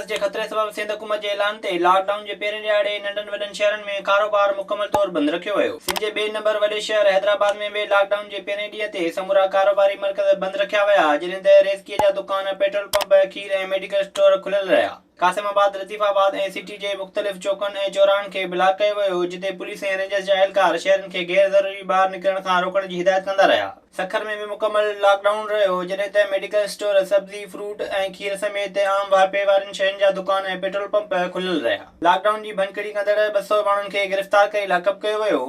Virus के खतरे सबब सिंध हुकूमत के ऐलान ते लॉकडाउन के पहिरें ॾियारे नंढनि वॾनि शहरनि में कारोबार मुकमल तौर बंद रखियो वियो। सिंध जे ॿिए नंबर वॾे शहर हैदराबाद में भी लॉकडाउन के पहिरें ॾींहं ते समूरा कारोबारी मर्कज़ बंद रखिया विया, जॾहिं त रेज़िकी जा दुकान, पेट्रोल पंप, खीर ऐं मेडिकल स्टोर खुलियल रहिया। कासिमाबाद, लतीफ़ाबाद ऐं सिटी जे मुख़्तलिफ़ चौकनि ऐं चौराहनि खे ब्लॉक कयो वियो, जिते पुलिस ऐं रेंजर्स जा एहलकार शहरनि खे गैर ज़रूरी ॿाहिरि निकिरण खां रोकण जी हिदायत कंदा रहिया। सखर में भी मुकमल लॉकडाउन रहियो, जॾहिं त मेडिकल स्टोर, सब्जी, फ्रूट ऐं खीर समेत आम वापे वारनि शयुनि जा दुकान ऐं पेट्रोल पंप खुलियल रहिया। लॉकडाउन जी भनकड़ी कंदड़ 200 माण्हुनि खे गिरफ़्तार करे लाकअप कयो वियो।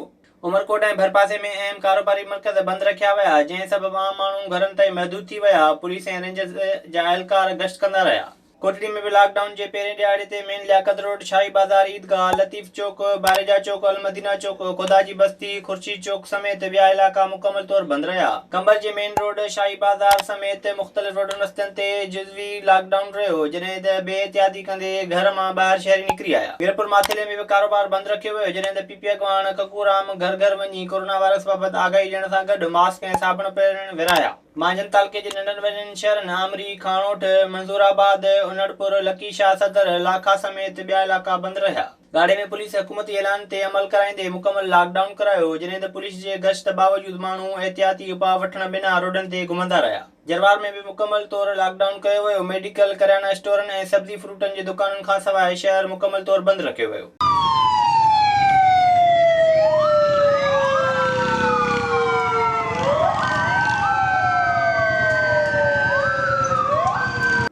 उमरकोट ऐं भरपासे में अहम कारोबारी मर्कज़ बंद रखिया विया, जंहिं सबब आम माण्हू घरनि ताईं महदूद थी विया। पुलिस ऐं रेंजर्स जा एहलकार गश्त कंदा रहिया। कोटड़ी में भी लॉकडाउन के पहिरें ॾियारे ते मेन लियाकत रोड, शाही बाज़ार, ईदगाह, लतीफ़ चौक, बारेजा चौक, अलमदीना चौक, खोदाजी बस्ती, खुर्शीद चौक समेत ॿिया इलाका मुकमल तौर बंद रहिया। कंबर जे मेन रोड, शाही बाज़ार समेत मुख़्तलिफ़ रोडनि रस्तनि ते जुज़वी लॉकडाउन रहियो, जॾहिं त बेहतियाती कंदे घर मां ॿाहिरि शहरी निकिरी आया। वीरपुर माथेले में भी कारोबार बंद रखियो वियो, जॾहिं त पीपीअगवाण, ककूराम घर घर वञी कोरोना वायरस बाबति आगाही ॾियण सां गॾु मास्क ऐं साबुण पिणु विरहाया। महाजन तालुके जे नंढनि वॾनि शहरनि आमरी, खाणोठ, मंज़ूराबाद, उनड़पुर, लकीशाह, सदर, लाखा समेत ॿिया इलाका बंद रहिया। गाड़े में पुलिस हुकूमती ऐलान ते अमल कराईंदे मुकमल लॉकडाउन करायो, जॾहिं त पुलिस जे गश्त बावजूद माण्हू एहतियाती उपाउ वठण बिना रोडनि ते घुमंदा रहिया। जरवार में भी मुकमल तौर लॉकडाउन कयो वियो। मेडिकल, किराना स्टोरनि ऐं सब्जी फ्रूटनि जी दुकाननि खां सवाइ शहर मुकमल तौर बंद रखियो वियो।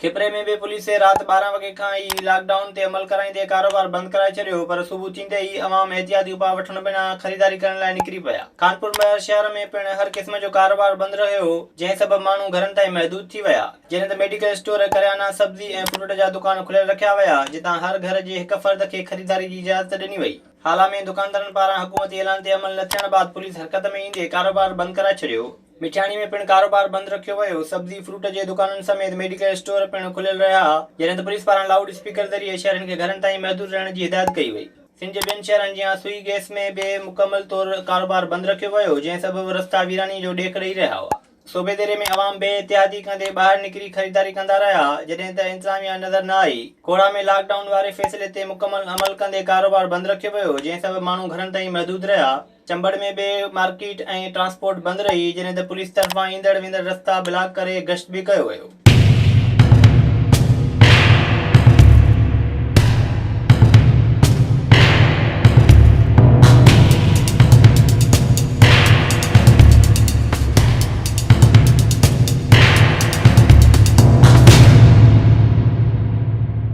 खिपरे में भी पुलिस रात 12 वगे खां ही लॉकडाउन ते अमल कराईंदे कारोबार बंद कराए छॾियो, पर सुबुह थींदे ही अवाम एहतियाती उपाउ वठण बिना ख़रीदारी करण लाइ निकिरी पिया। कानपुर शहर में पिण हर क़िस्म जो कारोबार बंद रहियो, जंहिं सबब माण्हू घरनि ताईं महदूद थी विया, जॾहिं त मेडिकल स्टोर, किराना, सब्जी ऐं फ्रूट जा दुकान खुलियल रखिया विया, जितां हर घर जे हिक फर्द खे ख़रीदारी जी इजाज़त ॾिनी वई। हाल में दुकानदारनि पारां हुकूमती ऐलान ते अमल न थियण बाद पुलिस हरकत में ईंदे कारोबार बंद कराए छॾियो। मिठाणी में पिण कारोबार बंद रखियो वियो। सब्जी फ्रूट जे दुकाननि समेत मेडिकल स्टोर पिण खुलियल रहिया, जॾहिं त पुलिस पारां लाउड स्पीकर ज़रिए शहरनि खे घरनि ताईं महदूद रहण जी हिदायत कई वई। सिंध जे ॿियनि शहरनि जीअं सुई गैस में भी मुकमल तौर कारोबार बंद रखियो वियो, जंहिं सबब रस्ता वीरानी जो ॾेख ॾेई रहिया हुआ। सूबे देरे में अवाम बेहतियाती कंदे ॿाहिरि निकिरी ख़रीदारी कंदा रहिया, जॾहिं त इंतज़ामिया नज़र न आई। कोड़ा में लॉकडाउन वारे फ़ैसिले ते मुकमल अमल कंदे कारोबार बंद रखियो वियो, जंहिं सबब माण्हू घरनि ताईं महदूद रहिया। चंबड़ में भी मार्केट ऐं ट्रांसपोर्ट बंद रही, जॾहिं त पुलिस तरफ़ां ईंदड़ वेंदड़ रस्ता ब्लॉक करे गश्त भी कयो वियो।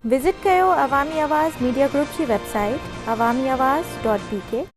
विजिट कयो अवामी आवाज़ मीडिया ग्रुप की वेबसाइट awamiawaz.pk।